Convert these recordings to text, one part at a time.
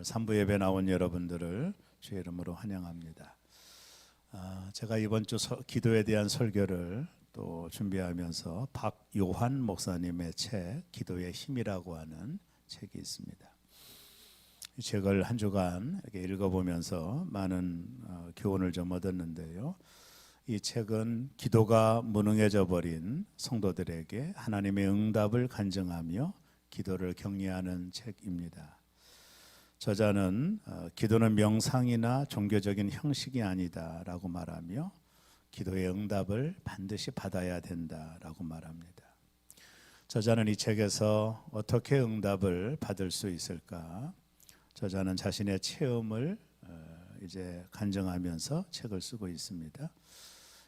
3부 예배 나온 여러분들을 주의 이름으로 환영합니다. 제가 이번 주 기도에 대한 설교를 또 준비하면서 박요한 목사님의 책 기도의 힘이라고 하는 책이 있습니다. 이 책을 한 주간 이렇게 읽어보면서 많은 교훈을 좀 얻었는데요. 이 책은 기도가 무능해져 버린 성도들에게 하나님의 응답을 간증하며 기도를 격려하는 책입니다. 저자는 기도는 명상이나 종교적인 형식이 아니다라고 말하며 기도의 응답을 반드시 받아야 된다라고 말합니다. 저자는 이 책에서 어떻게 응답을 받을 수 있을까? 저자는 자신의 체험을 이제 간증하면서 책을 쓰고 있습니다.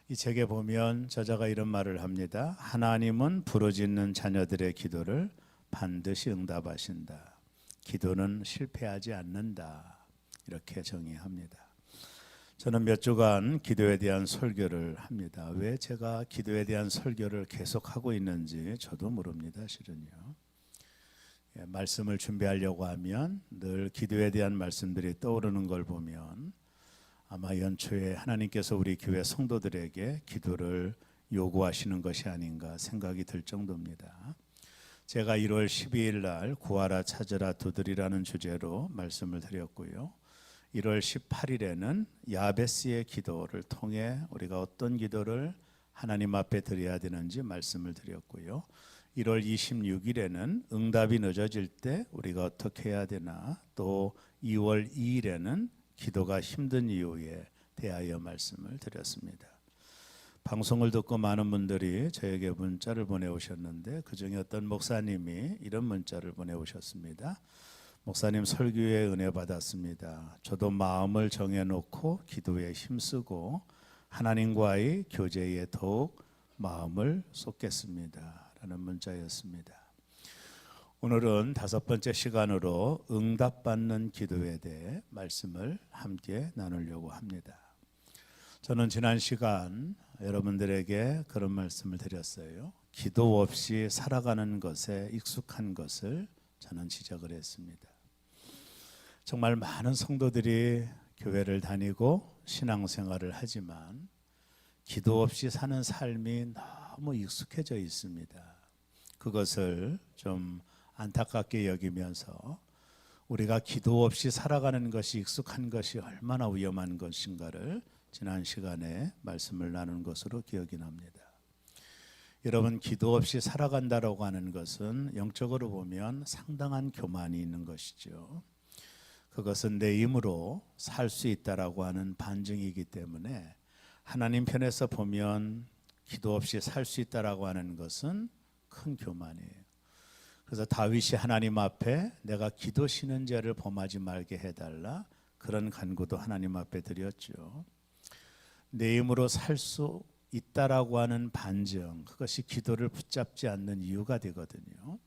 이 책에 보면 저자가 이런 말을 합니다. 하나님은 부르짖는 자녀들의 기도를 반드시 응답하신다. 기도는 실패하지 않는다. 이렇게 정의합니다. 저는 몇 주간 기도에 대한 설교를 합니다. 왜 제가 기도에 대한 설교를 계속하고 있는지 저도 모릅니다. 실은요. 말씀을 준비하려고 하면 늘 기도에 대한 말씀들이 떠오르는 걸 보면 아마 연초에 하나님께서 우리 교회 성도들에게 기도를 요구하시는 것이 아닌가 생각이 들 정도입니다. 제가 1월 12일 날 구하라 찾으라 두드리라는 주제로 말씀을 드렸고요. 1월 18일에는 야베스의 기도를 통해 우리가 어떤 기도를 하나님 앞에 드려야 되는지 말씀을 드렸고요. 1월 26일에는 응답이 늦어질 때 우리가 어떻게 해야 되나, 또 2월 2일에는 기도가 힘든 이유에 대하여 말씀을 드렸습니다. 방송을 듣고 많은 분들이 저에게 문자를 보내오셨는데 그중에 어떤 목사님이 이런 문자를 보내오셨습니다. 목사님 설교에 은혜 받았습니다. 저도 마음을 정해놓고 기도에 힘쓰고 하나님과의 교제에 더욱 마음을 쏟겠습니다. 라는 문자였습니다. 오늘은 5번째 시간으로 응답받는 기도에 대해 말씀을 함께 나누려고 합니다. 저는 지난 시간 여러분들에게 그런 말씀을 드렸어요. 기도 없이 살아가는 것에 익숙한 것을 저는 지적을 했습니다. 정말 많은 성도들이 교회를 다니고 신앙생활을 하지만 기도 없이 사는 삶이 너무 익숙해져 있습니다. 그것을 좀 안타깝게 여기면서 우리가 기도 없이 살아가는 것이 익숙한 것이 얼마나 위험한 것인가를 지난 시간에 말씀을 나눈 것으로 기억이 납니다. 여러분, 기도 없이 살아간다라고 하는 것은 영적으로 보면 상당한 교만이 있는 것이죠. 그것은 내 힘으로 살 수 있다라고 하는 반증이기 때문에 하나님 편에서 보면 기도 없이 살 수 있다라고 하는 것은 큰 교만이에요. 그래서 다윗이 하나님 앞에 내가 기도 쉬는 죄를 범하지 말게 해달라 그런 간구도 하나님 앞에 드렸죠. 내 힘으로 살 수 있다라고 하는 반증, 그것이 기도를 붙잡지 않는 이유가 되거든요.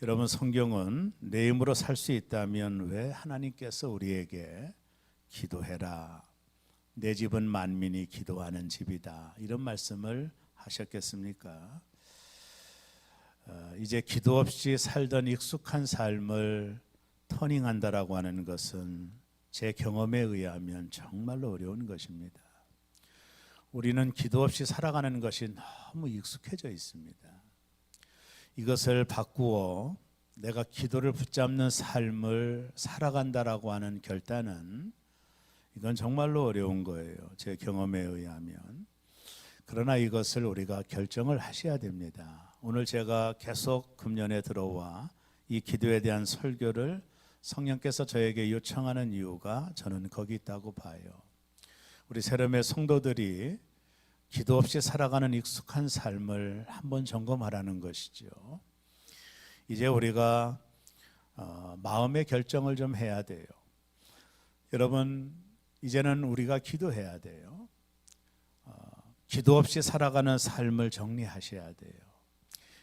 여러분, 성경은 내 힘으로 살 수 있다면 왜 하나님께서 우리에게 기도해라, 내 집은 만민이 기도하는 집이다, 이런 말씀을 하셨겠습니까? 이제 기도 없이 살던 익숙한 삶을 터닝한다라고 하는 것은 제 경험에 의하면 정말로 어려운 것입니다. 우리는 기도 없이 살아가는 것이 너무 익숙해져 있습니다. 이것을 바꾸어 내가 기도를 붙잡는 삶을 살아간다라고 하는 결단은 이건 정말로 어려운 거예요. 제 경험에 의하면. 그러나 이것을 우리가 결정을 하셔야 됩니다. 오늘 제가 계속 금년에 들어와 이 기도에 대한 설교를 성령께서 저에게 요청하는 이유가 저는 거기 있다고 봐요. 우리 새롬의 성도들이 기도 없이 살아가는 익숙한 삶을 한번 점검하라는 것이죠. 이제 우리가 마음의 결정을 좀 해야 돼요. 여러분, 이제는 우리가 기도해야 돼요. 기도 없이 살아가는 삶을 정리하셔야 돼요.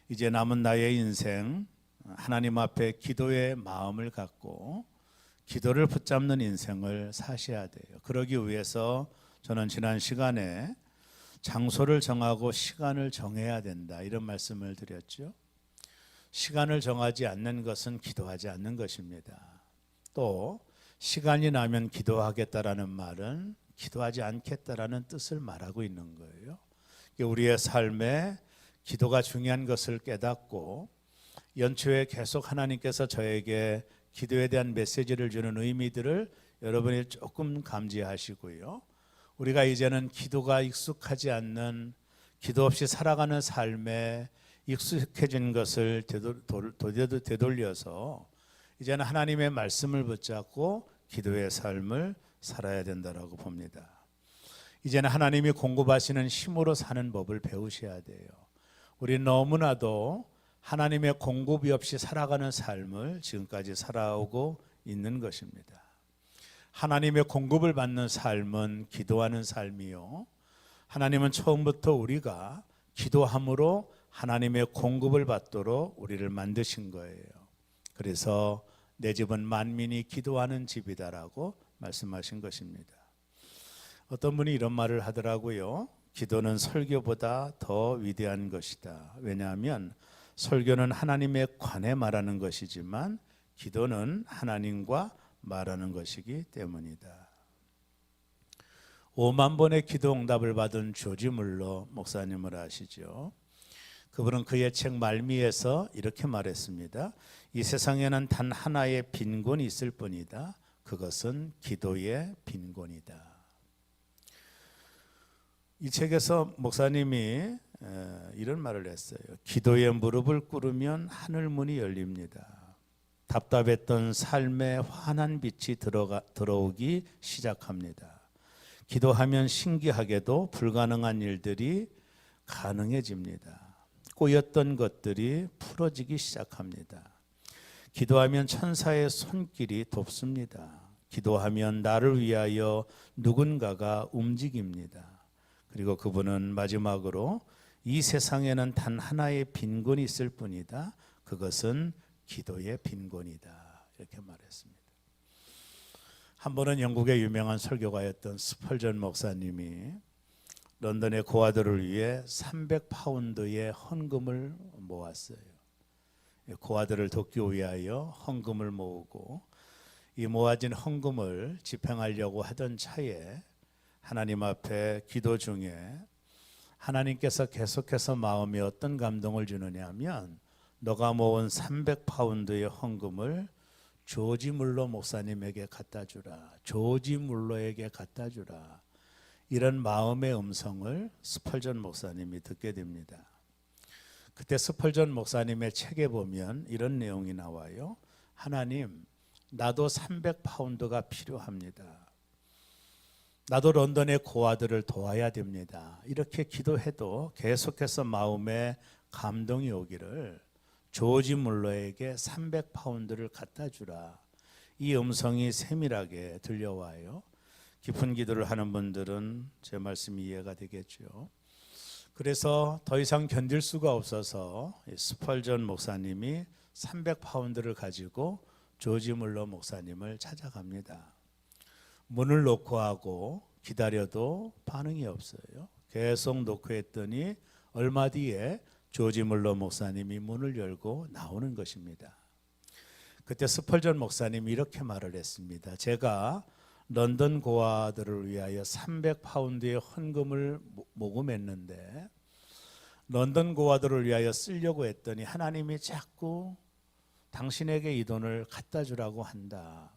이제 남은 나의 인생 하나님 앞에 기도의 마음을 갖고 기도를 붙잡는 인생을 사셔야 돼요. 그러기 위해서 저는 지난 시간에 장소를 정하고 시간을 정해야 된다, 이런 말씀을 드렸죠. 시간을 정하지 않는 것은 기도하지 않는 것입니다. 또 시간이 나면 기도하겠다라는 말은 기도하지 않겠다라는 뜻을 말하고 있는 거예요. 우리의 삶에 기도가 중요한 것을 깨닫고 연초에 계속 하나님께서 저에게 기도에 대한 메시지를 주는 의미들을 여러분이 조금 감지하시고요. 우리가 이제는 기도가 익숙하지 않는, 기도 없이 살아가는 삶에 익숙해진 것을 되돌려서 이제는 하나님의 말씀을 붙잡고 기도의 삶을 살아야 된다라고 봅니다. 이제는 하나님이 공급하시는 힘으로 사는 법을 배우셔야 돼요. 우리는 너무나도 하나님의 공급이 없이 살아가는 삶을 지금까지 살아오고 있는 것입니다. 하나님의 공급을 받는 삶은 기도하는 삶이요, 하나님은 처음부터 우리가 기도함으로 하나님의 공급을 받도록 우리를 만드신 거예요. 그래서 내 집은 만민이 기도하는 집이다라고 말씀하신 것입니다. 어떤 분이 이런 말을 하더라고요. 기도는 설교보다 더 위대한 것이다. 왜냐하면 설교는 하나님에 관해 말하는 것이지만 기도는 하나님과 말하는 것이기 때문이다. 5만 번의 기도 응답을 받은 조지 물러 목사님을 아시죠? 그분은 그의 책 말미에서 이렇게 말했습니다. 이 세상에는 단 하나의 빈곤이 있을 뿐이다. 그것은 기도의 빈곤이다. 이 책에서 목사님이 이런 말을 했어요. 기도에 무릎을 꿇으면 하늘 문이 열립니다. 답답했던 삶에 환한 빛이 들어오기 시작합니다. 기도하면 신기하게도 불가능한 일들이 가능해집니다. 꼬였던 것들이 풀어지기 시작합니다. 기도하면 천사의 손길이 돕습니다. 기도하면 나를 위하여 누군가가 움직입니다. 그리고 그분은 마지막으로 이 세상에는 단 하나의 빈곤이 있을 뿐이다. 그것은 기도의 빈곤이다. 이렇게 말했습니다. 한 번은 영국의 유명한 설교가였던 스펄전 목사님이 런던의 고아들을 위해 300파운드의 헌금을 모았어요. 고아들을 돕기 위하여 헌금을 모으고 이 모아진 헌금을 집행하려고 하던 차에 하나님 앞에 기도 중에 하나님께서 계속해서 마음에 어떤 감동을 주느냐 하면 너가 모은 300파운드의 헌금을 조지 물러 목사님에게 갖다 주라. 조지 물러에게 갖다 주라. 이런 마음의 음성을 스펄전 목사님이 듣게 됩니다. 그때 스펄전 목사님의 책에 보면 이런 내용이 나와요. 하나님, 나도 300파운드가 필요합니다. 나도 런던의 고아들을 도와야 됩니다. 이렇게 기도해도 계속해서 마음에 감동이 오기를 조지 물러에게 300파운드를 갖다 주라. 이 음성이 세밀하게 들려와요. 깊은 기도를 하는 분들은 제 말씀이 이해가 되겠죠. 그래서 더 이상 견딜 수가 없어서 스펄전 목사님이 300파운드를 가지고 조지 물러 목사님을 찾아갑니다. 문을 노크하고 기다려도 반응이 없어요. 계속 노크했더니 얼마 뒤에 조지 물러 목사님이 문을 열고 나오는 것입니다. 그때 스펄전 목사님이 이렇게 말을 했습니다. 제가 런던 고아들을 위하여 300파운드의 헌금을 모금했는데 런던 고아들을 위하여 쓰려고 했더니 하나님이 자꾸 당신에게 이 돈을 갖다 주라고 한다.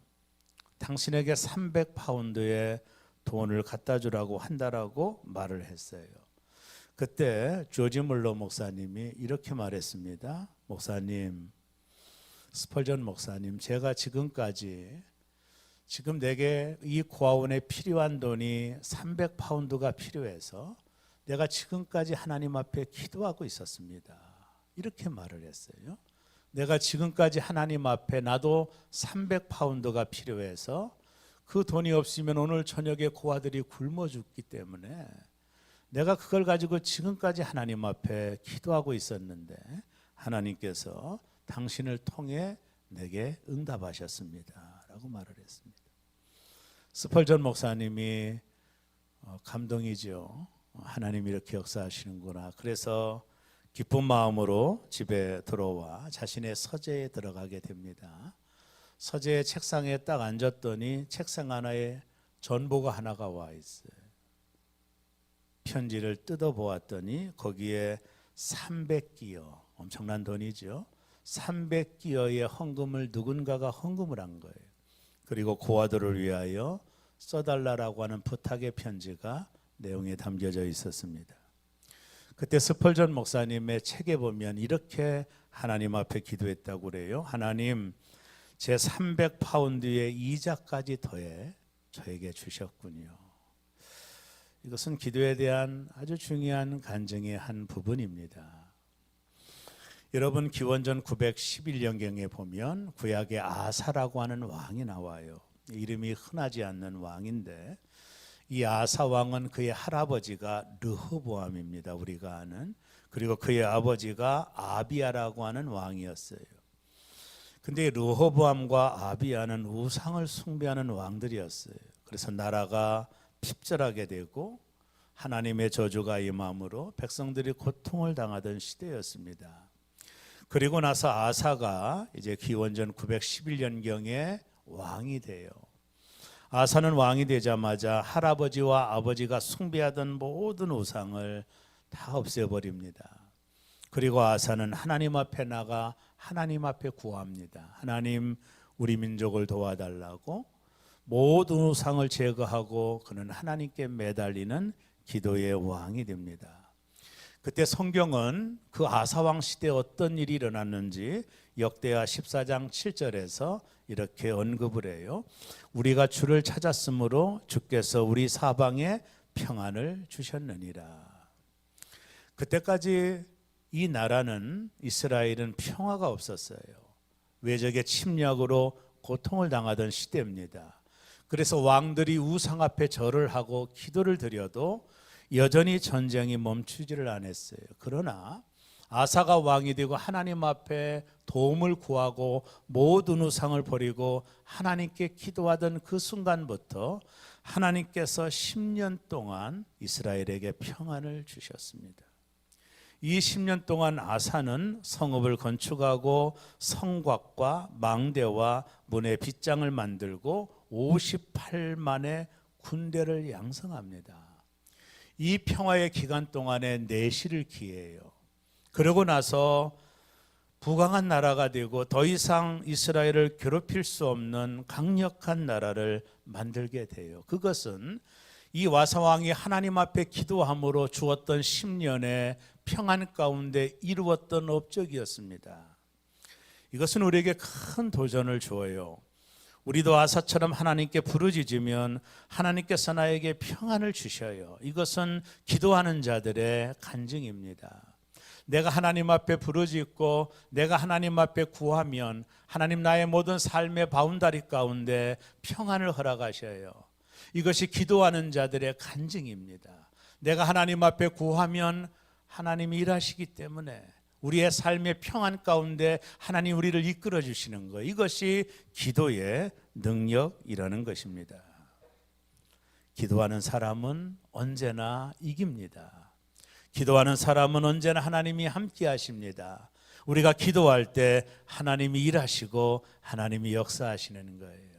당신에게 300파운드의 돈을 갖다 주라고 한다라고 말을 했어요. 그때 조지 물러 목사님이 이렇게 말했습니다. 목사님, 스펄전 목사님, 제가 지금 내게 이 고아원에 필요한 돈이 300파운드가 필요해서 내가 지금까지 하나님 앞에 기도하고 있었습니다. 이렇게 말을 했어요. 내가 지금까지 하나님 앞에 나도 300파운드가 필요해서 그 돈이 없으면 오늘 저녁에 고아들이 굶어 죽기 때문에 내가 그걸 가지고 지금까지 하나님 앞에 기도하고 있었는데 하나님께서 당신을 통해 내게 응답하셨습니다. 라고 말을 했습니다. 스펄전 목사님이 감동이죠. 하나님이 이렇게 역사하시는구나. 그래서 기쁜 마음으로 집에 들어와 자신의 서재에 들어가게 됩니다. 서재 책상에 딱 앉았더니 책상 하나에 전보가 하나가 와 있어요. 편지를 뜯어 보았더니 거기에 300기어, 엄청난 돈이죠. 300기어의 헌금을 누군가가 헌금을 한 거예요. 그리고 고아들을 위하여 써달라고 하는 부탁의 편지가 내용에 담겨져 있었습니다. 그때 스펄전 목사님의 책에 보면 이렇게 하나님 앞에 기도했다고 그래요. 하나님, 제 300파운드의 이자까지 더해 저에게 주셨군요. 이것은 기도에 대한 아주 중요한 간증의 한 부분입니다. 여러분, 기원전 911년경에 보면 구약의 아사라고 하는 왕이 나와요. 이름이 흔하지 않는 왕인데 이 아사 왕은 그의 할아버지가 르호보암입니다. 우리가 아는. 그리고 그의 아버지가 아비야라고 하는 왕이었어요. 근데 르호보암과 아비야는 우상을 숭배하는 왕들이었어요. 그래서 나라가 핍절하게 되고 하나님의 저주가 임함으로 백성들이 고통을 당하던 시대였습니다. 그리고 나서 아사가 이제 기원전 911년경에 왕이 돼요. 아사는 왕이 되자마자 할아버지와 아버지가 숭배하던 모든 우상을 다 없애버립니다. 그리고 아사는 하나님 앞에 나가 하나님 앞에 구합니다. 하나님, 우리 민족을 도와달라고 모든 우상을 제거하고 그는 하나님께 매달리는 기도의 왕이 됩니다. 그때 성경은 그 아사왕 시대에 어떤 일이 일어났는지 역대하 14장 7절에서 이렇게 언급을 해요. 우리가 주를 찾았으므로 주께서 우리 사방에 평안을 주셨느니라. 그때까지 이 나라는, 이스라엘은 평화가 없었어요. 외적의 침략으로 고통을 당하던 시대입니다. 그래서 왕들이 우상 앞에 절을 하고 기도를 드려도 여전히 전쟁이 멈추지를 않았어요. 그러나 아사가 왕이 되고 하나님 앞에 도움을 구하고 모든 우상을 버리고 하나님께 기도하던 그 순간부터 하나님께서 10년 동안 이스라엘에게 평안을 주셨습니다. 이 10년 동안 아사는 성읍을 건축하고 성곽과 망대와 문의 빗장을 만들고 58만의 군대를 양성합니다. 이 평화의 기간 동안에 내실을 기해요. 그러고 나서 부강한 나라가 되고 더 이상 이스라엘을 괴롭힐 수 없는 강력한 나라를 만들게 돼요. 그것은 이 와사왕이 하나님 앞에 기도함으로 주었던 10년의 평안 가운데 이루었던 업적이었습니다. 이것은 우리에게 큰 도전을 주어요. 우리도 아사처럼 하나님께 부르짖으면 하나님께서 나에게 평안을 주셔요. 이것은 기도하는 자들의 간증입니다. 내가 하나님 앞에 부르짖고 내가 하나님 앞에 구하면 하나님 나의 모든 삶의 바운다리 가운데 평안을 허락하셔요. 이것이 기도하는 자들의 간증입니다. 내가 하나님 앞에 구하면 하나님이 일하시기 때문에 우리의 삶의 평안 가운데 하나님 우리를 이끌어 주시는 것, 이것이 기도의 능력이라는 것입니다. 기도하는 사람은 언제나 이깁니다. 기도하는 사람은 언제나 하나님이 함께 하십니다. 우리가 기도할 때 하나님이 일하시고 하나님이 역사하시는 거예요.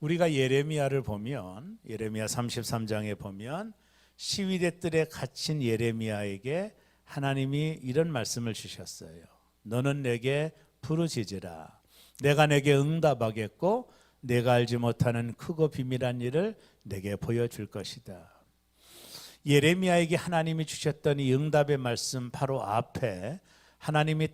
우리가 예레미야를 보면, 예레미야 33장에 보면 시위대 뜰에 갇힌 예레미야에게 하나님이 이런 말씀을 주셨어요. 너는 내게 부르짖으라. 내가 내게 응답하겠고 내가 알지 못하는 크고 비밀한 일을 내게 보여줄 것이다. 예레미야에게 하나님이 주셨던 이 응답의 말씀 바로 앞에 하나님이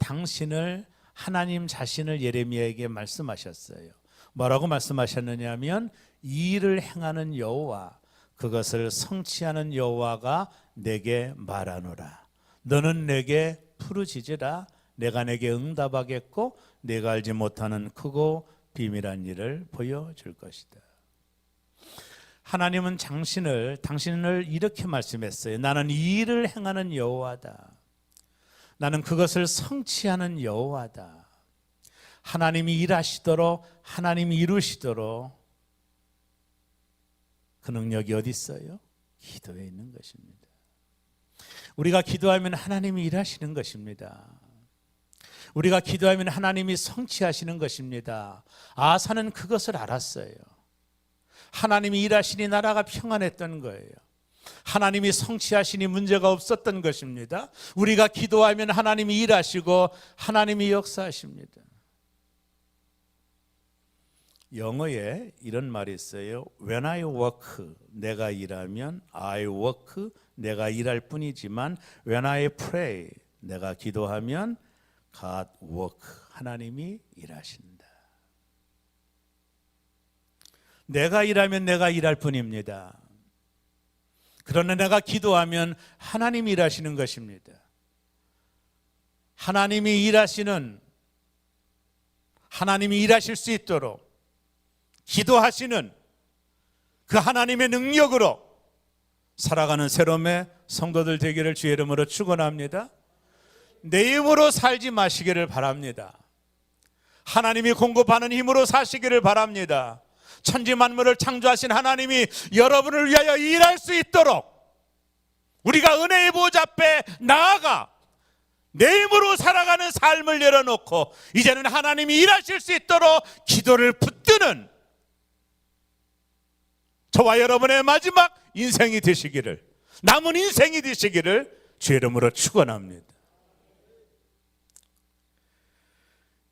하나님 자신을 예레미야에게 말씀하셨어요. 뭐라고 말씀하셨느냐 하면 이 일을 행하는 여호와, 그것을 성취하는 여호와가 내게 말하노라. 너는 내게 부르짖으라. 내가 내게 응답하겠고 내가 알지 못하는 크고 비밀한 일을 보여줄 것이다. 하나님은 당신을 이렇게 말씀했어요. 나는 이 일을 행하는 여호와다. 나는 그것을 성취하는 여호와다. 하나님이 일하시도록, 하나님이 이루시도록 그 능력이 어디 있어요? 기도에 있는 것입니다. 우리가 기도하면 하나님이 일하시는 것입니다. 우리가 기도하면 하나님이 성취하시는 것입니다. 아사는 그것을 알았어요. 하나님이 일하시니 나라가 평안했던 거예요. 하나님이 성취하시니 문제가 없었던 것입니다. 우리가 기도하면 하나님이 일하시고 하나님이 역사하십니다. 영어에 이런 말이 있어요. When I work, 내가 일하면 I work, 내가 일할 뿐이지만 When I pray, 내가 기도하면 God work, 하나님이 일하신다. 내가 일하면 내가 일할 뿐입니다. 그러나 내가 기도하면 하나님이 일하시는 것입니다. 하나님이 일하실 수 있도록 기도하시는 그 하나님의 능력으로 살아가는 새롬의 성도들 되기를 주의 이름으로 축원합니다. 내 힘으로 살지 마시기를 바랍니다. 하나님이 공급하는 힘으로 사시기를 바랍니다. 천지 만물을 창조하신 하나님이 여러분을 위하여 일할 수 있도록 우리가 은혜의 보좌 앞에 나아가 내 힘으로 살아가는 삶을 열어놓고 이제는 하나님이 일하실 수 있도록 기도를 붙드는 저와 여러분의 마지막 인생이 되시기를, 남은 인생이 되시기를 주의 이름으로 축원합니다.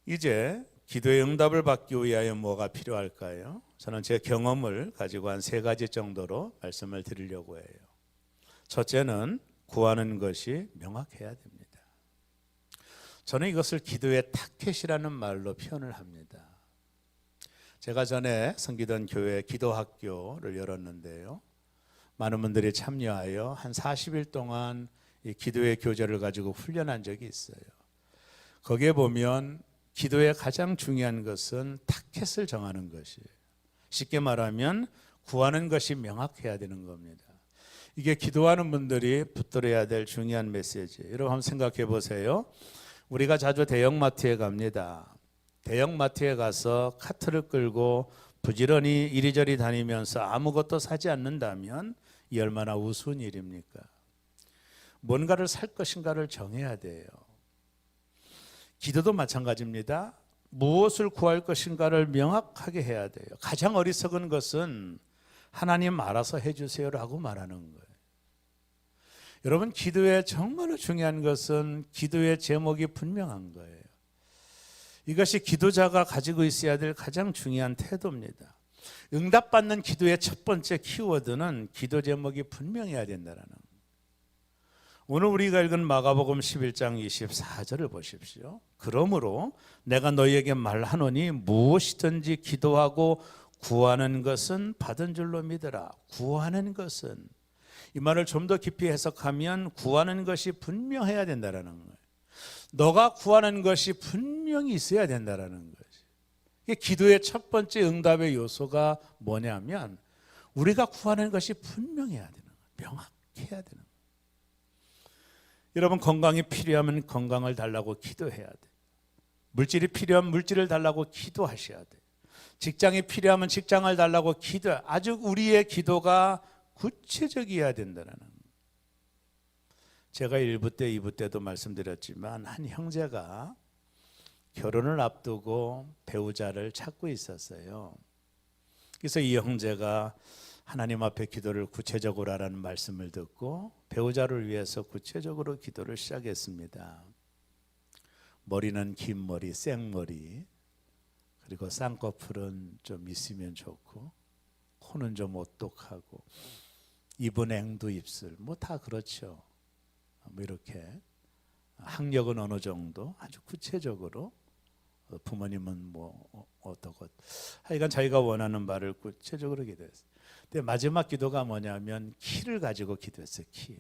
이제 기도의 응답을 받기 위하여 뭐가 필요할까요? 저는 제 경험을 가지고 한 3가지 정도로 말씀을 드리려고 해요. 첫째는 구하는 것이 명확해야 됩니다. 저는 이것을 기도의 타켓이라는 말로 표현을 합니다. 제가 전에 섬기던 교회 기도학교를 열었는데요, 많은 분들이 참여하여 한 40일 동안 이 기도의 교재를 가지고 훈련한 적이 있어요. 거기에 보면 기도의 가장 중요한 것은 타켓을 정하는 것이에요. 쉽게 말하면 구하는 것이 명확해야 되는 겁니다. 이게 기도하는 분들이 붙들어야 될 중요한 메시지예요. 여러분 한번 생각해 보세요. 우리가 자주 대형마트에 갑니다. 대형마트에 가서 카트를 끌고 부지런히 이리저리 다니면서 아무것도 사지 않는다면 이 얼마나 우스운 일입니까? 뭔가를 살 것인가를 정해야 돼요. 기도도 마찬가지입니다. 무엇을 구할 것인가를 명확하게 해야 돼요. 가장 어리석은 것은 하나님 알아서 해주세요라고 말하는 거예요. 여러분, 기도에 정말로 중요한 것은 기도의 제목이 분명한 거예요. 이것이 기도자가 가지고 있어야 될 가장 중요한 태도입니다. 응답받는 기도의 첫 번째 키워드는 기도 제목이 분명해야 된다는 거예요. 오늘 우리가 읽은 마가복음 11장 24절을 보십시오. 그러므로 내가 너희에게 말하노니 무엇이든지 기도하고 구하는 것은 받은 줄로 믿으라. 구하는 것은, 이 말을 좀 더 깊이 해석하면 구하는 것이 분명해야 된다는 거예요. 너가 구하는 것이 분명히 있어야 된다는 것이. 기도의 첫 번째 응답의 요소가 뭐냐면 우리가 구하는 것이 분명해야 되는 거예요. 명확해야 되는 거예요. 여러분, 건강이 필요하면 건강을 달라고 기도해야 돼요. 물질이 필요하면 물질을 달라고 기도하셔야 돼요. 직장이 필요하면 직장을 달라고 기도해야 돼요. 아주 우리의 기도가 구체적이어야 된다는 거예요. 제가 1부 때 2부 때도 말씀드렸지만 한 형제가 결혼을 앞두고 배우자를 찾고 있었어요. 그래서 이 형제가 하나님 앞에 기도를 구체적으로 하라는 말씀을 듣고 배우자를 위해서 구체적으로 기도를 시작했습니다. 머리는 긴 머리, 생머리, 그리고 쌍꺼풀은 좀 있으면 좋고, 코는 좀 오똑하고, 입은 앵두 입술, 뭐 다 그렇죠. 뭐 이렇게 학력은 어느 정도 아주 구체적으로, 부모님은 뭐 어떻고, 하여간 자기가 원하는 바를 구체적으로 기도했어요. 근데 마지막 기도가 뭐냐면 키를 가지고 기도했어요. 키.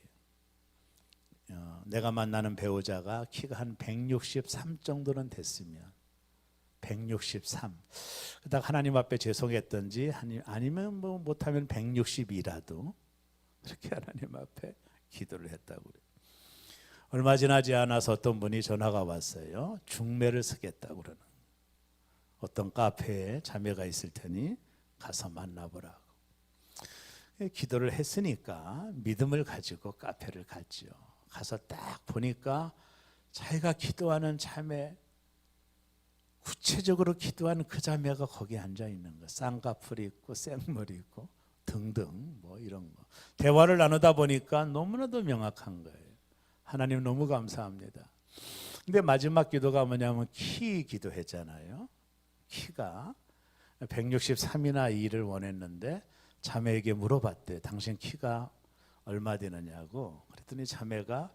내가 만나는 배우자가 키가 한 163 정도는 됐으면, 163. 그러다가 하나님 앞에 죄송했던지 아니면 뭐 못하면 162라도 그렇게 하나님 앞에 기도를 했다고 그래요. 얼마 지나지 않아서 어떤 분이 전화가 왔어요. 중매를 서겠다고 그러는, 어떤 카페에 자매가 있을 테니 가서 만나보라고. 기도를 했으니까 믿음을 가지고 카페를 갔죠. 가서 딱 보니까 자기가 기도하는 자매 구체적으로 기도하는 그 자매가 거기 앉아 있는 거, 쌍꺼풀이 있고 생머리 있고 등등 뭐 이런 거 대화를 나누다 보니까 너무나도 명확한 거예요. 하나님 너무 감사합니다. 근데 마지막 기도가 뭐냐면 키 기도했잖아요. 키가 163이나 2를 원했는데 자매에게 물어봤대요. 당신 키가 얼마 되느냐고. 그랬더니 자매가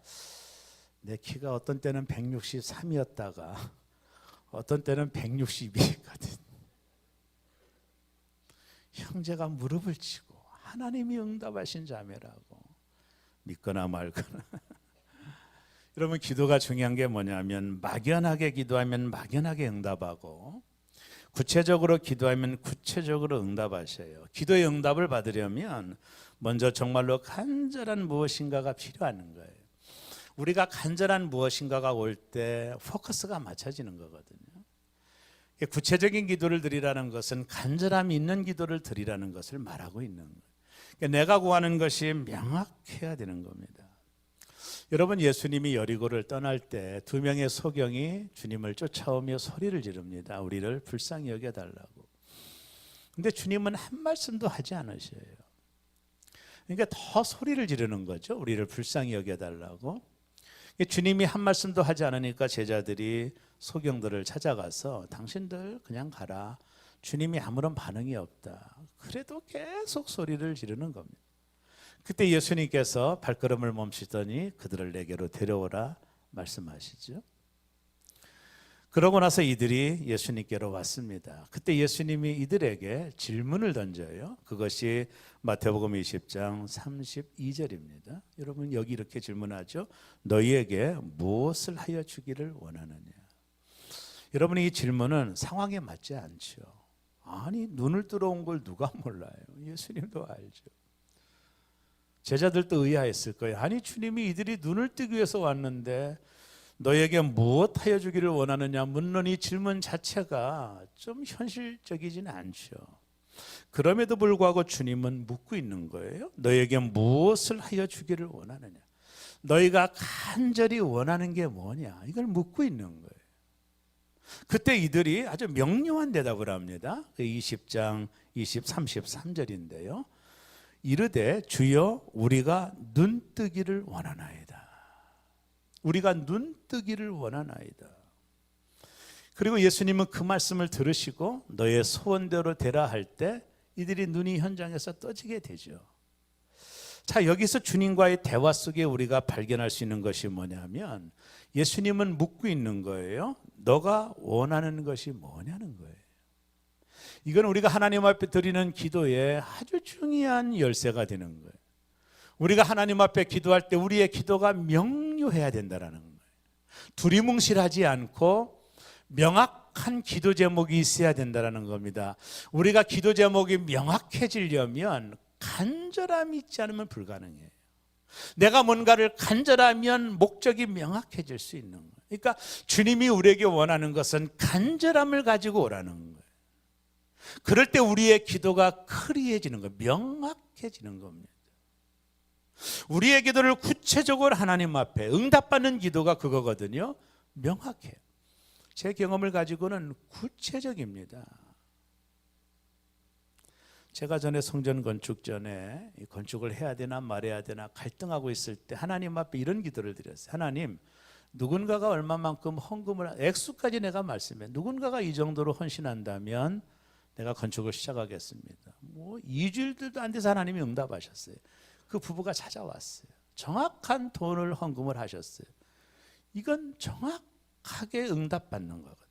내 키가 어떤 때는 163이었다가 어떤 때는 162거든. 형제가 무릎을 치고 하나님이 응답하신 자매라고. 믿거나 말거나. 여러분 기도가 중요한 게 뭐냐면 막연하게 기도하면 막연하게 응답하고 구체적으로 기도하면 구체적으로 응답하셔요. 기도의 응답을 받으려면 먼저 정말로 간절한 무엇인가가 필요한 거예요. 우리가 간절한 무엇인가가 올 때 포커스가 맞춰지는 거거든요. 구체적인 기도를 드리라는 것은 간절함이 있는 기도를 드리라는 것을 말하고 있는 거예요. 그러니까 내가 구하는 것이 명확해야 되는 겁니다. 여러분 예수님이 여리고를 떠날 때 두 명의 소경이 주님을 쫓아오며 소리를 지릅니다. 우리를 불쌍히 여겨달라고. 근데 주님은 한 말씀도 하지 않으셔요. 그러니까 더 소리를 지르는 거죠. 우리를 불쌍히 여겨달라고. 주님이 한 말씀도 하지 않으니까 제자들이 소경들을 찾아가서 당신들 그냥 가라. 주님이 아무런 반응이 없다. 그래도 계속 소리를 지르는 겁니다. 그때 예수님께서 발걸음을 멈추더니 그들을 내게로 데려오라 말씀하시죠. 그러고 나서 이들이 예수님께로 왔습니다. 그때 예수님이 이들에게 질문을 던져요. 그것이 마태복음 20장 32절입니다. 여러분 여기 이렇게 질문하죠. 너희에게 무엇을 하여 주기를 원하느냐. 여러분 이 질문은 상황에 맞지 않죠. 아니 눈을 들어온 걸 누가 몰라요. 예수님도 알죠. 제자들도 의아했을 거예요. 아니 주님이 이들이 눈을 뜨기 위해서 왔는데 너에게 무엇 하여 주기를 원하느냐 묻는 이 질문 자체가 좀 현실적이지는 않죠. 그럼에도 불구하고 주님은 묻고 있는 거예요. 너에게 무엇을 하여 주기를 원하느냐. 너희가 간절히 원하는 게 뭐냐. 이걸 묻고 있는 거예요. 그때 이들이 아주 명료한 대답을 합니다. 20장 33절인데요. 이르되 주여 우리가 눈뜨기를 원하나이다. 우리가 눈뜨기를 원하나이다. 그리고 예수님은 그 말씀을 들으시고 너의 소원대로 되라 할 때 이들이 눈이 현장에서 떠지게 되죠. 자, 여기서 주님과의 대화 속에 우리가 발견할 수 있는 것이 뭐냐면 예수님은 묻고 있는 거예요. 너가 원하는 것이 뭐냐는 거예요. 이건 우리가 하나님 앞에 드리는 기도에 아주 중요한 열쇠가 되는 거예요. 우리가 하나님 앞에 기도할 때 우리의 기도가 명료해야 된다는 거예요. 두리뭉실하지 않고 명확한 기도 제목이 있어야 된다는 겁니다. 우리가 기도 제목이 명확해지려면 간절함이 있지 않으면 불가능해요. 내가 뭔가를 간절하면 목적이 명확해질 수 있는 거예요. 그러니까 주님이 우리에게 원하는 것은 간절함을 가지고 오라는 거예요. 그럴 때 우리의 기도가 클리어해지는 거예요. 명확해지는 겁니다. 우리의 기도를 구체적으로 하나님 앞에 응답받는 기도가 그거거든요. 명확해요. 제 경험을 가지고는 구체적입니다. 제가 전에 성전 건축 전에 건축을 해야 되나 말해야 되나 갈등하고 있을 때 하나님 앞에 이런 기도를 드렸어요. 하나님, 누군가가 얼마만큼 헌금을 액수까지 내가 말씀해. 누군가가 이 정도로 헌신한다면 내가 건축을 시작하겠습니다. 2주일도 안 돼서 하나님이 응답하셨어요. 그 부부가 찾아왔어요. 정확한 돈을 헌금을 하셨어요. 이건 정확하게 응답받는 거거든요.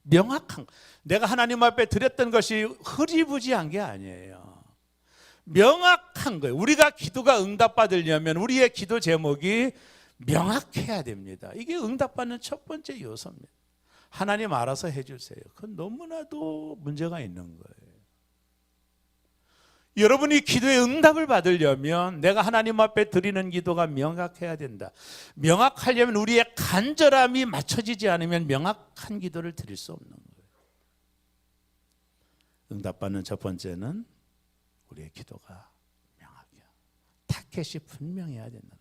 명확한, 내가 하나님 앞에 드렸던 것이 흐리부지한 게 아니에요. 명확한 거예요. 우리가 기도가 응답받으려면 우리의 기도 제목이 명확해야 됩니다. 이게 응답받는 첫 번째 요소입니다. 하나님 알아서 해주세요. 그건 너무나도 문제가 있는 거예요. 여러분이 기도의 응답을 받으려면 내가 하나님 앞에 드리는 기도가 명확해야 된다. 명확하려면 우리의 간절함이 맞춰지지 않으면 명확한 기도를 드릴 수 없는 거예요. 응답받는 첫 번째는 우리의 기도가 명확해요. 타켓이 분명해야 된다.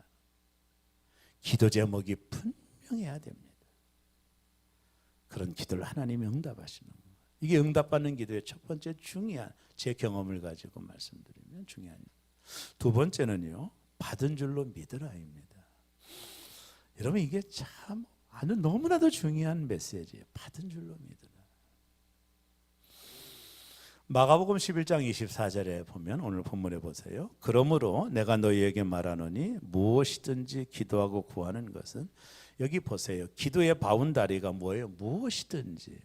기도 제목이 분명해야 됩니다. 그런 기도를 하나님이 응답하시는 거예요. 이게 응답받는 기도의 첫 번째 중요한, 제 경험을 가지고 말씀드리면 중요한. 두 번째는요, 받은 줄로 믿으라입니다. 여러분, 이게 참 아주 너무나도 중요한 메시지예요. 받은 줄로 믿으라. 마가복음 11장 24절에 보면, 오늘 본문에 보세요. 그러므로 내가 너희에게 말하노니 무엇이든지 기도하고 구하는 것은, 여기 보세요. 기도의 바운다리가 뭐예요? 무엇이든지.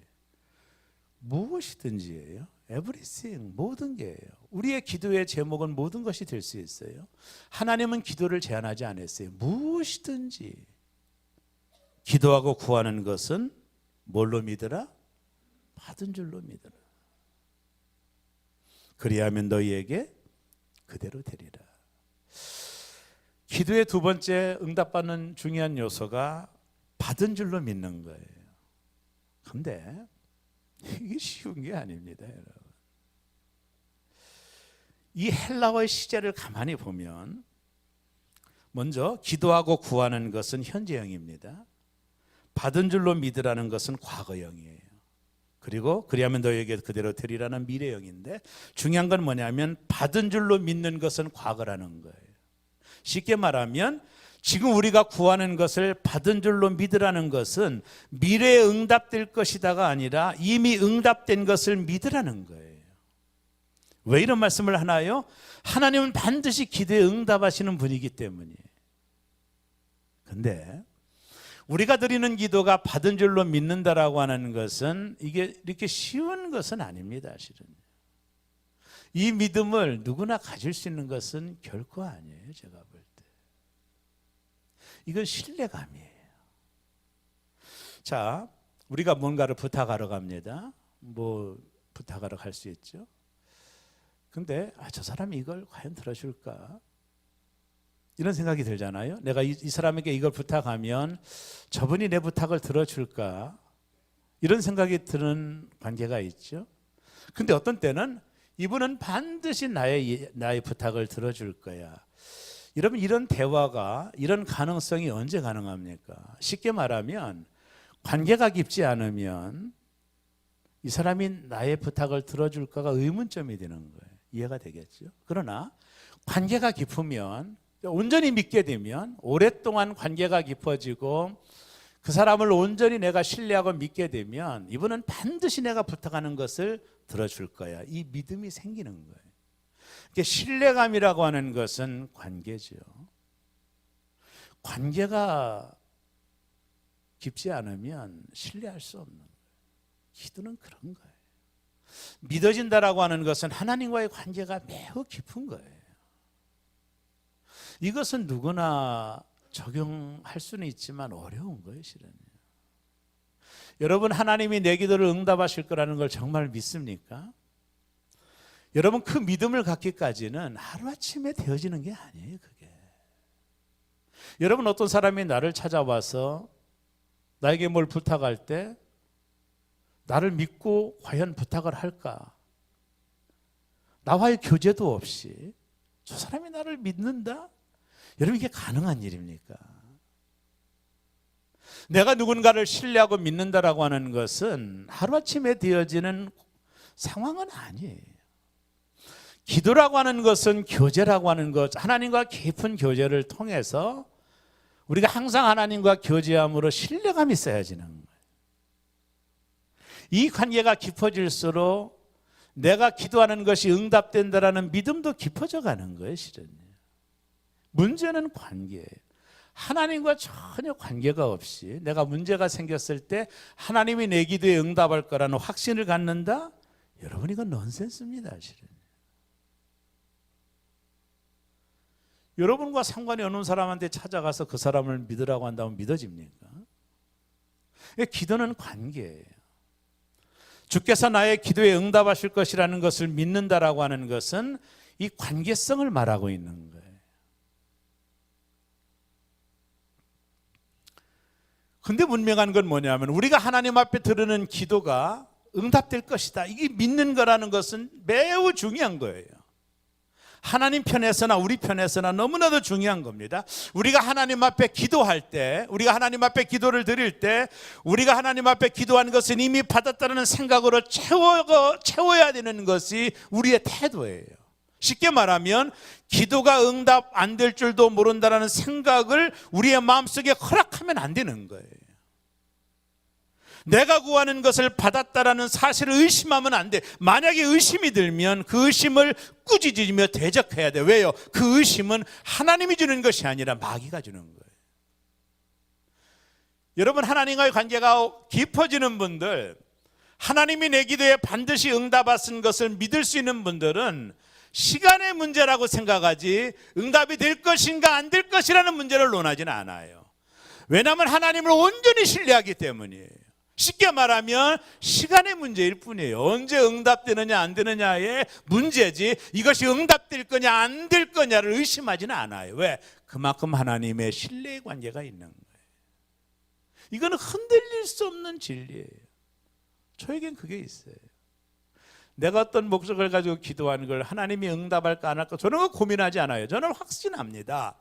무엇이든지예요. everything, 모든 게예요. 우리의 기도의 제목은 모든 것이 될 수 있어요. 하나님은 기도를 제한하지 않았어요. 무엇이든지 기도하고 구하는 것은 뭘로 믿으라? 받은 줄로 믿으라. 그리하면 너희에게 그대로 되리라. 기도의 두 번째 응답받는 중요한 요소가 받은 줄로 믿는 거예요. 그런데 이게 쉬운 게 아닙니다, 여러분. 이 헬라어의 시제를 가만히 보면, 먼저 기도하고 구하는 것은 현재형입니다. 받은 줄로 믿으라는 것은 과거형이에요. 그리고 그리하면 너희에게 그대로 되리라는 미래형인데, 중요한 건 뭐냐면 받은 줄로 믿는 것은 과거라는 거예요. 쉽게 말하면 지금 우리가 구하는 것을 받은 줄로 믿으라는 것은 미래에 응답될 것이다가 아니라 이미 응답된 것을 믿으라는 거예요. 왜 이런 말씀을 하나요? 하나님은 반드시 기도에 응답하시는 분이기 때문이에요. 그런데 우리가 드리는 기도가 받은 줄로 믿는다라고 하는 것은 이게 이렇게 쉬운 것은 아닙니다, 실은. 이 믿음을 누구나 가질 수 있는 것은 결코 아니에요, 제가 볼 때. 이건 신뢰감이에요. 자, 우리가 뭔가를 부탁하러 갑니다. 뭐 부탁하러 갈 수 있죠. 근데 저 사람이 이걸 과연 들어줄까? 이런 생각이 들잖아요. 내가 이 사람에게 이걸 부탁하면 저분이 내 부탁을 들어줄까? 이런 생각이 드는 관계가 있죠. 근데 어떤 때는 이분은 반드시 나의 부탁을 들어줄 거야. 여러분, 이런 대화가, 이런 가능성이 언제 가능합니까? 쉽게 말하면 관계가 깊지 않으면 이 사람이 나의 부탁을 들어줄까가 의문점이 되는 거예요. 이해가 되겠죠? 그러나 관계가 깊으면, 온전히 믿게 되면, 오랫동안 관계가 깊어지고 그 사람을 온전히 내가 신뢰하고 믿게 되면 이분은 반드시 내가 부탁하는 것을 들어줄 거야. 이 믿음이 생기는 거예요. 신뢰감이라고 하는 것은 관계죠. 관계가 깊지 않으면 신뢰할 수 없는 거예요. 기도는 그런 거예요. 믿어진다라고 하는 것은 하나님과의 관계가 매우 깊은 거예요. 이것은 누구나 적용할 수는 있지만 어려운 거예요, 실은. 여러분, 하나님이 내 기도를 응답하실 거라는 걸 정말 믿습니까? 여러분, 그 믿음을 갖기까지는 하루아침에 되어지는 게 아니에요, 그게. 여러분, 어떤 사람이 나를 찾아와서 나에게 뭘 부탁할 때 나를 믿고 과연 부탁을 할까? 나와의 교제도 없이 저 사람이 나를 믿는다? 여러분, 이게 가능한 일입니까? 내가 누군가를 신뢰하고 믿는다라고 하는 것은 하루아침에 되어지는 상황은 아니에요. 기도라고 하는 것은 교제라고 하는 것, 하나님과 깊은 교제를 통해서 우리가 항상 하나님과 교제함으로 신뢰감이 있어야지는 거예요. 이 관계가 깊어질수록 내가 기도하는 것이 응답된다라는 믿음도 깊어져 가는 거예요, 실은. 문제는 관계예요. 하나님과 전혀 관계가 없이 내가 문제가 생겼을 때 하나님이 내 기도에 응답할 거라는 확신을 갖는다? 여러분, 이건 넌센스입니다, 실은. 여러분과 상관이 없는 사람한테 찾아가서 그 사람을 믿으라고 한다면 믿어집니까? 기도는 관계예요. 주께서 나의 기도에 응답하실 것이라는 것을 믿는다라고 하는 것은 이 관계성을 말하고 있는 거예요. 근데 분명한 건 뭐냐면 우리가 하나님 앞에 드리는 기도가 응답될 것이다. 이게 믿는 거라는 것은 매우 중요한 거예요. 하나님 편에서나 우리 편에서나 너무나도 중요한 겁니다. 우리가 하나님 앞에 기도할 때, 우리가 하나님 앞에 기도를 드릴 때, 우리가 하나님 앞에 기도한 것은 이미 받았다는 생각으로 채워야 되는 것이 우리의 태도예요. 쉽게 말하면 기도가 응답 안 될 줄도 모른다는 생각을 우리의 마음속에 허락하면 안 되는 거예요. 내가 구하는 것을 받았다라는 사실을 의심하면 안 돼. 만약에 의심이 들면 그 의심을 꾸짖으며 대적해야 돼. 왜요? 그 의심은 하나님이 주는 것이 아니라 마귀가 주는 거예요. 여러분, 하나님과의 관계가 깊어지는 분들, 하나님이 내 기도에 반드시 응답하신 것을 믿을 수 있는 분들은 시간의 문제라고 생각하지 응답이 될 것인가 안 될 것이라는 문제를 논하지는 않아요. 왜냐하면 하나님을 온전히 신뢰하기 때문이에요. 쉽게 말하면 시간의 문제일 뿐이에요. 언제 응답되느냐 안 되느냐의 문제지 이것이 응답될 거냐 안 될 거냐를 의심하지는 않아요. 왜? 그만큼 하나님의 신뢰의 관계가 있는 거예요. 이거는 흔들릴 수 없는 진리예요. 저에겐 그게 있어요. 내가 어떤 목적을 가지고 기도하는 걸 하나님이 응답할까 안 할까 저는 고민하지 않아요. 저는 확신합니다.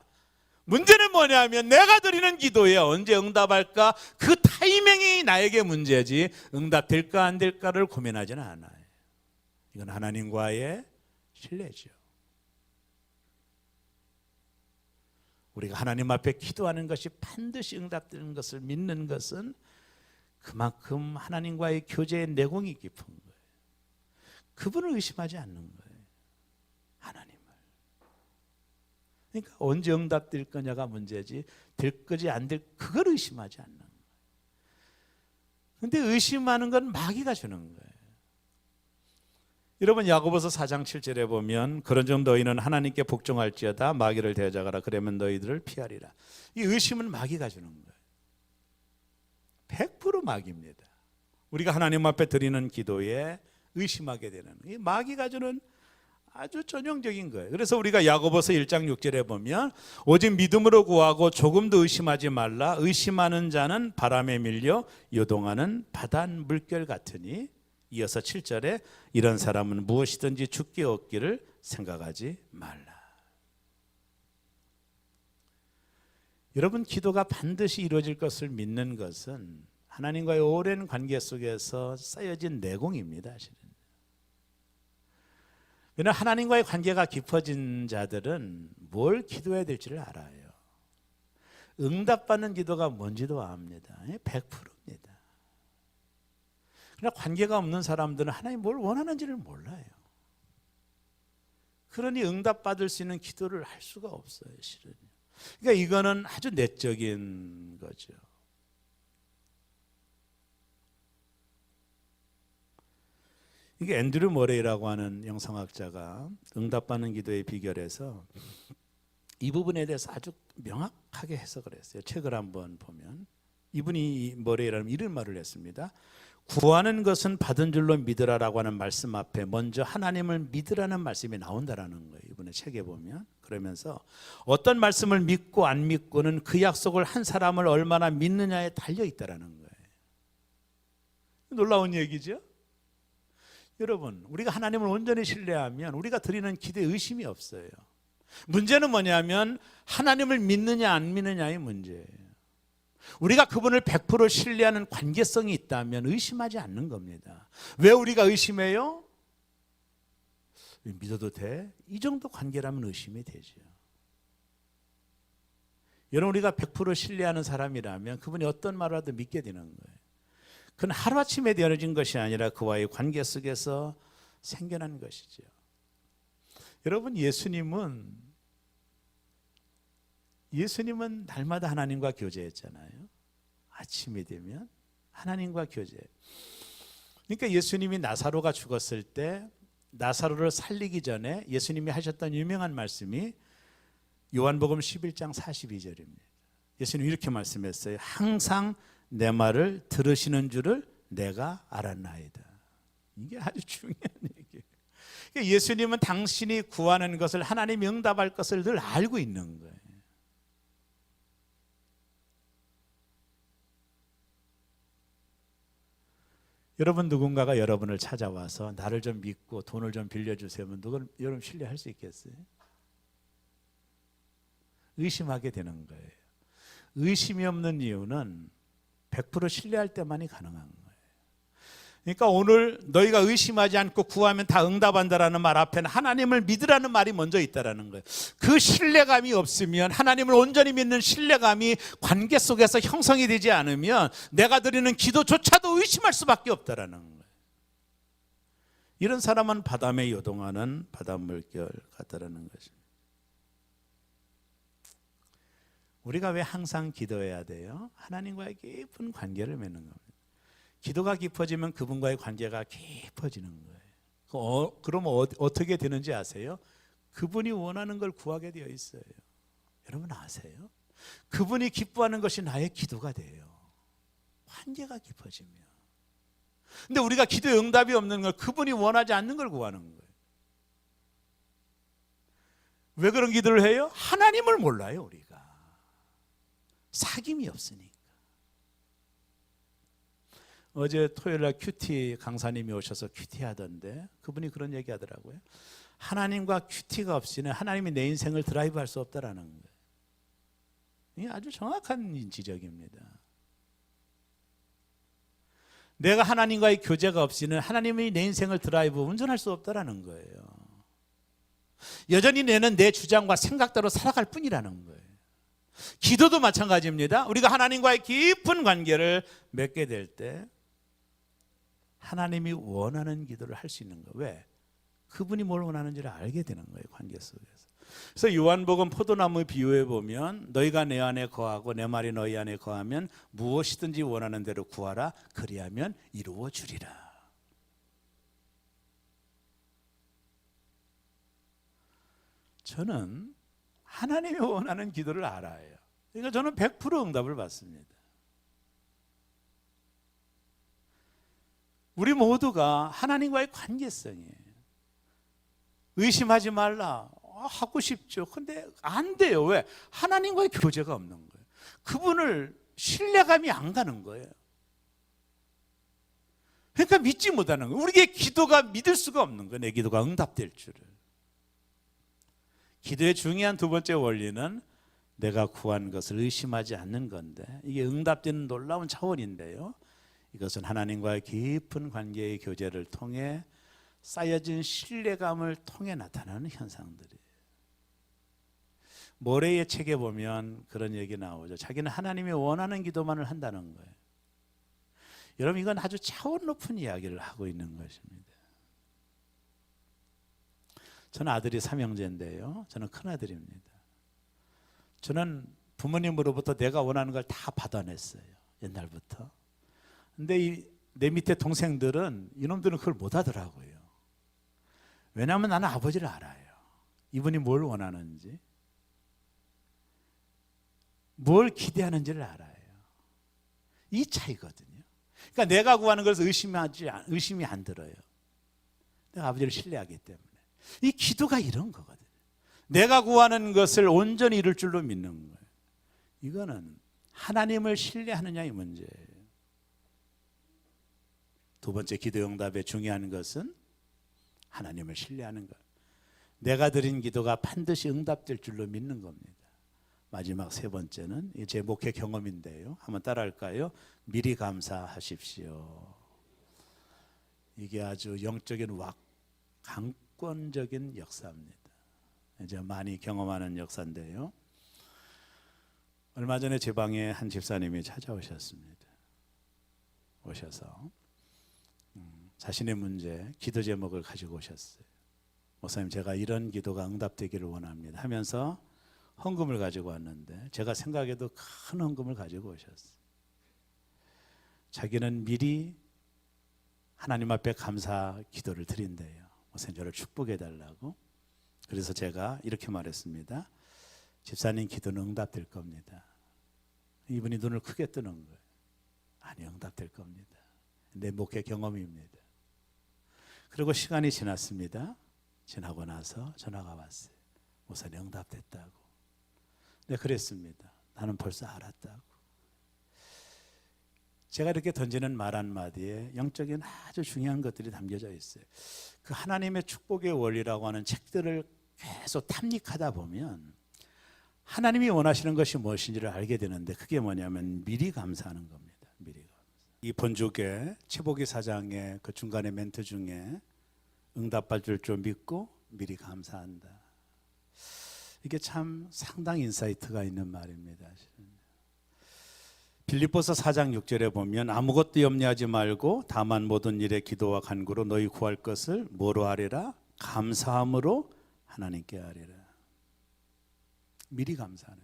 문제는 뭐냐면 내가 드리는 기도에 언제 응답할까 그 타이밍이 나에게 문제지 응답될까 안 될까를 고민하지는 않아요. 이건 하나님과의 신뢰죠. 우리가 하나님 앞에 기도하는 것이 반드시 응답되는 것을 믿는 것은 그만큼 하나님과의 교제의 내공이 깊은 거예요. 그분을 의심하지 않는 거예요. 하나님을. 그러니까 언제 응답될 거냐가 문제지 될 거지 안 될 그걸 의심하지 않는 거예요. 그런데 의심하는 건 마귀가 주는 거예요. 여러분 야고보서 4장 7절에 보면 그런즉 너희는 하나님께 복종할지어다 마귀를 대적하라 그러면 너희들을 피하리라. 이 의심은 마귀가 주는 거예요. 100% 마귀입니다. 우리가 하나님 앞에 드리는 기도에 의심하게 되는 이 마귀가 주는 아주 전형적인 거예요. 그래서 우리가 야고보서 1장 6절에 보면 오직 믿음으로 구하고 조금도 의심하지 말라. 의심하는 자는 바람에 밀려 요동하는 바다 물결 같으니 이어서 7절에 이런 사람은 무엇이든지 죽게 얻기를 생각하지 말라. 여러분 기도가 반드시 이루어질 것을 믿는 것은 하나님과의 오랜 관계 속에서 쌓여진 내공입니다. 실은. 왜냐하면 하나님과의 관계가 깊어진 자들은 뭘 기도해야 될지를 알아요. 응답받는 기도가 뭔지도 압니다. 100%입니다. 그러나 관계가 없는 사람들은 하나님 뭘 원하는지를 몰라요. 그러니 응답받을 수 있는 기도를 할 수가 없어요. 실은. 그러니까 이거는 아주 내적인 거죠. 이게 앤드류 머레이라고 하는 영성학자가 응답받는 기도의 비결에서 이 부분에 대해서 아주 명확하게 해석을 했어요. 책을 한번 보면 이분이 머레이라는 이런 말을 했습니다. 구하는 것은 받은 줄로 믿으라라고 하는 말씀 앞에 먼저 하나님을 믿으라는 말씀이 나온다라는 거예요. 이분의 책에 보면. 그러면서 어떤 말씀을 믿고 안 믿고는 그 약속을 한 사람을 얼마나 믿느냐에 달려있다라는 거예요. 놀라운 얘기죠. 여러분 우리가 하나님을 온전히 신뢰하면 우리가 드리는 기도에 의심이 없어요. 문제는 뭐냐면 하나님을 믿느냐 안 믿느냐의 문제예요. 우리가 그분을 100% 신뢰하는 관계성이 있다면 의심하지 않는 겁니다. 왜 우리가 의심해요? 믿어도 돼? 이 정도 관계라면 의심이 되죠. 여러분 우리가 100% 신뢰하는 사람이라면 그분이 어떤 말을 하든 믿게 되는 거예요. 그건 하루아침에 되어진 것이 아니라 그와의 관계 속에서 생겨난 것이죠. 여러분 예수님은 날마다 하나님과 교제했잖아요. 아침이 되면 하나님과 교제. 그러니까 예수님이 나사로가 죽었을 때 나사로를 살리기 전에 예수님이 하셨던 유명한 말씀이 요한복음 11장 42절입니다. 예수님이 이렇게 말씀했어요. 항상 내 말을 들으시는 줄을 내가 알았나이다. 이게 아주 중요한 얘기예요. 그러니까 예수님은 당신이 구하는 것을 하나님이 응답할 것을 늘 알고 있는 거예요. 여러분 누군가가 여러분을 찾아와서 나를 좀 믿고 돈을 좀 빌려주세요 하면 누굴 여러분 신뢰할 수 있겠어요? 의심하게 되는 거예요. 의심이 없는 이유는 100% 신뢰할 때만이 가능한 거예요. 그러니까 오늘 너희가 의심하지 않고 구하면 다 응답한다라는 말 앞에는 하나님을 믿으라는 말이 먼저 있다라는 거예요. 그 신뢰감이 없으면, 하나님을 온전히 믿는 신뢰감이 관계 속에서 형성이 되지 않으면 내가 드리는 기도조차도 의심할 수밖에 없다라는 거예요. 이런 사람은 바람에 요동하는 바닷물결 같다라는 것입니다. 우리가 왜 항상 기도해야 돼요? 하나님과의 깊은 관계를 맺는 겁니다. 기도가 깊어지면 그분과의 관계가 깊어지는 거예요. 그러면 어떻게 되는지 아세요? 그분이 원하는 걸 구하게 되어 있어요. 여러분 아세요? 그분이 기뻐하는 것이 나의 기도가 돼요. 관계가 깊어지면. 근데 우리가 기도에 응답이 없는 걸, 그분이 원하지 않는 걸 구하는 거예요. 왜 그런 기도를 해요? 하나님을 몰라요, 우리가. 사귐이 없으니까. 어제 토요일날 큐티 강사님이 오셔서 큐티 하던데 그분이 그런 얘기 하더라고요. 하나님과 큐티가 없이는 하나님이 내 인생을 드라이브할 수 없다라는 거예요. 이게 아주 정확한 지적입니다. 내가 하나님과의 교제가 없이는 하나님이 내 인생을 드라이브 운전할 수 없다라는 거예요. 여전히 내는 내 주장과 생각대로 살아갈 뿐이라는 거예요. 기도도 마찬가지입니다. 우리가 하나님과의 깊은 관계를 맺게 될 때 하나님이 원하는 기도를 할 수 있는 거예요. 왜? 그분이 뭘 원하는지를 알게 되는 거예요, 관계 속에서. 그래서 요한복음 포도나무 비유해 보면 너희가 내 안에 거하고 내 말이 너희 안에 거하면 무엇이든지 원하는 대로 구하라. 그리하면 이루어 주리라. 저는 하나님이 원하는 기도를 알아요. 그러니까 저는 100% 응답을 받습니다. 우리 모두가 하나님과의 관계성이에요. 의심하지 말라. 하고 싶죠. 근데 안 돼요. 왜? 하나님과의 교제가 없는 거예요. 그분을 신뢰감이 안 가는 거예요. 그러니까 믿지 못하는 거예요. 우리의 기도가 믿을 수가 없는 거예요. 내 기도가 응답될 줄을. 기도의 중요한 두 번째 원리는 내가 구한 것을 의심하지 않는 건데, 이게 응답되는 놀라운 차원인데요. 이것은 하나님과의 깊은 관계의 교제를 통해 쌓여진 신뢰감을 통해 나타나는 현상들이에요. 모레의 책에 보면 그런 얘기 나오죠. 자기는 하나님이 원하는 기도만을 한다는 거예요. 여러분, 이건 아주 차원 높은 이야기를 하고 있는 것입니다. 저는 아들이 삼형제인데요. 저는 큰아들입니다. 저는 부모님으로부터 내가 원하는 걸 다 받아냈어요. 옛날부터. 근데 내 밑에 동생들은, 이놈들은 그걸 못 하더라고요. 왜냐하면 나는 아버지를 알아요. 이분이 뭘 원하는지, 뭘 기대하는지를 알아요. 이 차이거든요. 그러니까 내가 구하는 것을 의심이 안 들어요. 내가 아버지를 신뢰하기 때문에. 이 기도가 이런 거거든요. 내가 구하는 것을 온전히 이룰 줄로 믿는 거예요. 이거는 하나님을 신뢰하느냐의 문제예요. 두 번째 기도 응답의 중요한 것은 하나님을 신뢰하는 것. 내가 드린 기도가 반드시 응답될 줄로 믿는 겁니다. 마지막 세 번째는 제 목회 경험인데요. 한번 따라할까요? 미리 감사하십시오. 이게 아주 영적인 강권적인 역사입니다. 이제 많이 경험하는 역사인데요. 얼마 전에 제 방에 한 집사님이 찾아오셨습니다. 오셔서 자신의 문제, 기도 제목을 가지고 오셨어요. 목사님, 제가 이런 기도가 응답되기를 원합니다 하면서 헌금을 가지고 왔는데, 제가 생각해도 큰 헌금을 가지고 오셨어요. 자기는 미리 하나님 앞에 감사 기도를 드린대요. 목사님, 저를 축복해 달라고. 그래서 제가 이렇게 말했습니다. 집사님 기도는 응답될 겁니다. 이분이 눈을 크게 뜨는 거예요. 아니, 응답될 겁니다. 내 목회 경험입니다. 그리고 시간이 지났습니다. 지나고 나서 전화가 왔어요. 목사님, 응답됐다고. 네, 그랬습니다. 나는 벌써 알았다고. 제가 이렇게 던지는 말 한마디에 영적인 아주 중요한 것들이 담겨져 있어요. 그 하나님의 축복의 원리라고 하는 책들을 계속 탐닉하다 보면 하나님이 원하시는 것이 무엇인지를 알게 되는데, 그게 뭐냐면 미리 감사하는 겁니다. 미리 감사. 이 본족의 최복기 4장의 그 중간에 멘트 중에 응답받을 줄 믿고 미리 감사한다. 이게 참 상당히 인사이트가 있는 말입니다. 빌립보서 4장 6절에 보면 아무것도 염려하지 말고 다만 모든 일에 기도와 간구로 너희 구할 것을 뭐로 하리라? 감사함으로 하나님께 하리라. 미리 감사하는.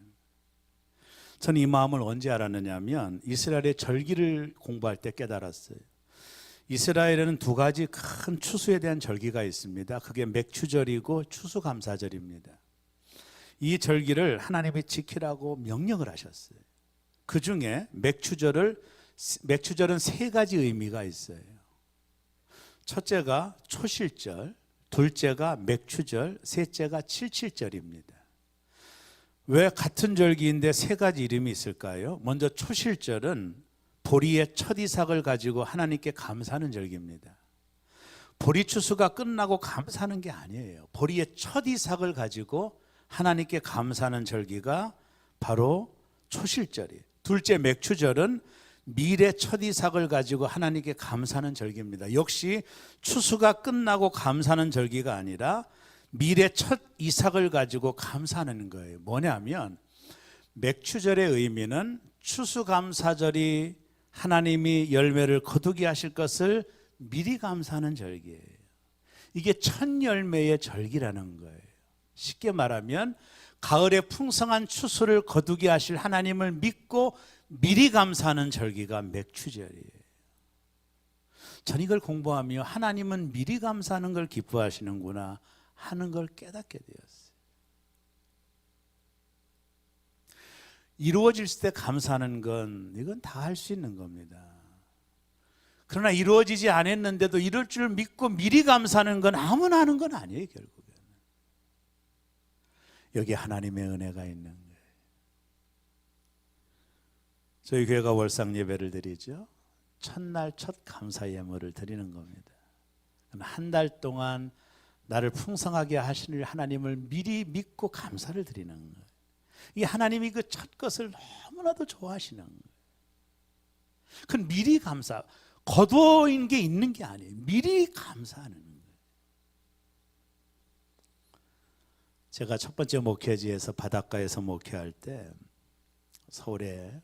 저는 이 마음을 언제 알았느냐 하면 이스라엘의 절기를 공부할 때 깨달았어요. 이스라엘에는 두 가지 큰 추수에 대한 절기가 있습니다. 그게 맥추절이고 추수감사절입니다. 이 절기를 하나님이 지키라고 명령을 하셨어요. 그 중에 맥추절은 세 가지 의미가 있어요. 첫째가 초실절, 둘째가 맥추절, 셋째가 칠칠절입니다. 왜 같은 절기인데 세 가지 이름이 있을까요? 먼저 초실절은 보리의 첫 이삭을 가지고 하나님께 감사하는 절기입니다. 보리 추수가 끝나고 감사하는 게 아니에요. 보리의 첫 이삭을 가지고 하나님께 감사하는 절기가 바로 초실절이에요. 둘째 맥추절은 밀의 첫 이삭을 가지고 하나님께 감사하는 절기입니다. 역시 추수가 끝나고 감사하는 절기가 아니라 밀의 첫 이삭을 가지고 감사하는 거예요. 뭐냐면 맥추절의 의미는 추수감사절이 하나님이 열매를 거두게 하실 것을 미리 감사하는 절기예요. 이게 첫 열매의 절기라는 거예요. 쉽게 말하면 가을에 풍성한 추수를 거두게 하실 하나님을 믿고 미리 감사하는 절기가 맥추절이에요. 전 이걸 공부하며 하나님은 미리 감사하는 걸 기뻐하시는구나 하는 걸 깨닫게 되었어요. 이루어질 때 감사하는 건 이건 다 할 수 있는 겁니다. 그러나 이루어지지 않았는데도 이럴 줄 믿고 미리 감사하는 건 아무나 하는 건 아니에요. 결국에는 여기 하나님의 은혜가 있는 거예요. 저희 교회가 월상 예배를 드리죠. 첫날 첫 감사 예물을 드리는 겁니다. 한 달 동안 나를 풍성하게 하시는 하나님을 미리 믿고 감사를 드리는 거예요. 이 하나님이 그 첫 것을 너무나도 좋아하시는 거예요. 그건 미리 감사, 거두어인 게 있는 게 아니에요. 미리 감사하는 거예요. 제가 첫 번째 목회지에서 바닷가에서 목회할 때 서울에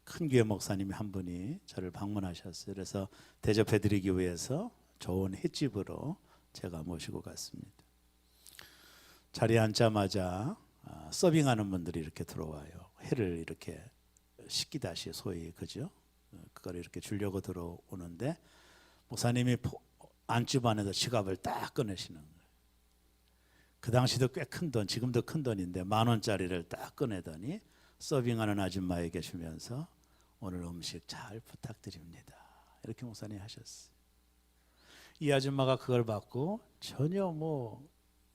큰 교회 목사님이 한 분이 저를 방문하셨어요. 그래서 대접해드리기 위해서 좋은 횟집으로 제가 모시고 갔습니다. 자리에 앉자마자 서빙하는 분들이 이렇게 들어와요. 회를 이렇게 식기다시 소위 그죠? 그걸 이렇게 주려고 들어오는데 목사님이 안집 안에서 지갑을 딱 꺼내시는 거예요. 그 당시도 꽤 큰 돈, 지금도 큰 돈인데 10,000원짜리를 딱 꺼내더니 서빙하는 아줌마에게 주면서 오늘 음식 잘 부탁드립니다. 이렇게 목사님이 하셨어요. 이 아줌마가 그걸 받고 전혀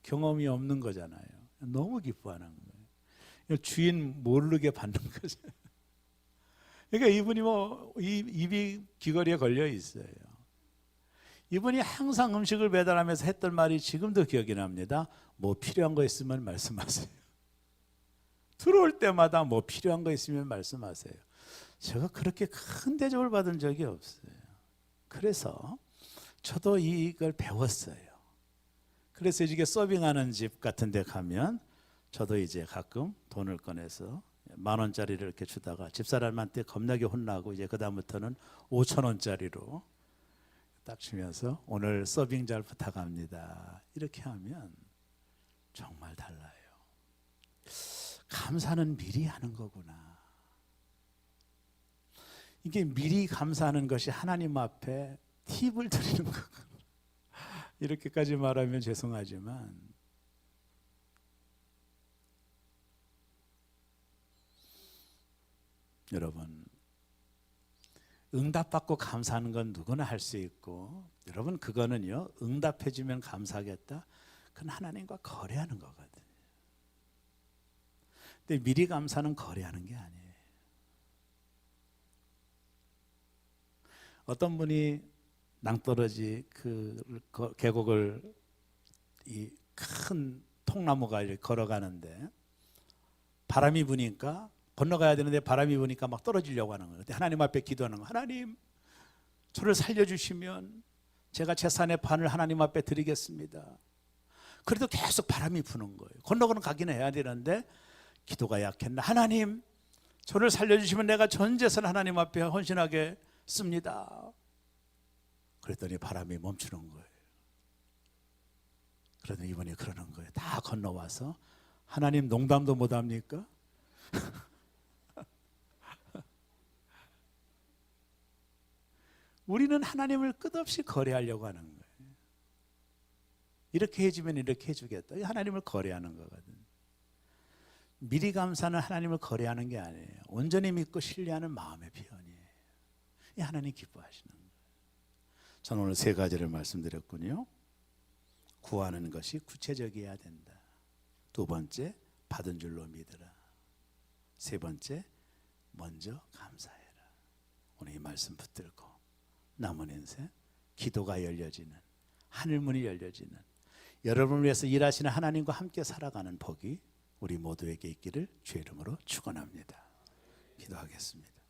경험이 없는 거잖아요. 너무 기뻐하는 거예요. 주인 모르게 받는 거죠. 그러니까 이분이 입이 귀걸이에 걸려 있어요. 이분이 항상 음식을 배달하면서 했던 말이 지금도 기억이 납니다. 뭐 필요한 거 있으면 말씀하세요. 들어올 때마다 뭐 필요한 거 있으면 말씀하세요. 제가 그렇게 큰 대접을 받은 적이 없어요. 그래서 저도 이걸 배웠어요. 그래서 이게 서빙하는 집 같은 데 가면 저도 이제 가끔 돈을 꺼내서 10,000원짜리를 이렇게 주다가 집사람한테 겁나게 혼나고 이제 그다음부터는 5,000원짜리로 딱 주면서 오늘 서빙 잘 부탁합니다. 이렇게 하면 정말 달라요. 감사는 미리 하는 거구나. 이게 미리 감사하는 것이 하나님 앞에 팁을 드리는 거구나. 이렇게까지 말하면 죄송하지만 여러분 응답받고 감사하는 건 누구나 할 수 있고 여러분 그거는요 응답해 주면 감사하겠다. 그건 하나님과 거래하는 거거든요. 근데 미리 감사는 거래하는 게 아니에요. 어떤 분이 낭떠러지 계곡을 이 큰 통나무가 이렇게 걸어가는데 바람이 부니까 건너가야 되는데 바람이 부니까 막 떨어지려고 하는 거예요. 하나님 앞에 기도하는 거예요. 하나님, 저를 살려주시면 제가 재산의 반을 하나님 앞에 드리겠습니다. 그래도 계속 바람이 부는 거예요. 건너가는 가기는 해야 되는데 기도가 약했나? 하나님, 저를 살려주시면 내가 전 재산 하나님 앞에 헌신하게 씁니다. 그랬더니 바람이 멈추는 거예요. 그러더니 이분이 그러는 거예요. 다 건너와서 하나님 농담도 못합니까? 우리는 하나님을 끝없이 거래하려고 하는 거예요. 이렇게 해주면 이렇게 해주겠다. 하나님을 거래하는 거거든. 미리 감사는 하나님을 거래하는 게 아니에요. 온전히 믿고 신뢰하는 마음의 표현이에요. 이 하나님 기뻐하시는 거예요. 저는 오늘 세 가지를 말씀드렸군요. 구하는 것이 구체적이어야 된다. 두 번째, 받은 줄로 믿으라. 세 번째, 먼저 감사해라. 오늘 이 말씀 붙들고 남은 인생 기도가 열려지는, 하늘문이 열려지는, 여러분을 위해서 일하시는 하나님과 함께 살아가는 복이 우리 모두에게 있기를 주의 이름으로 축원합니다. 기도하겠습니다.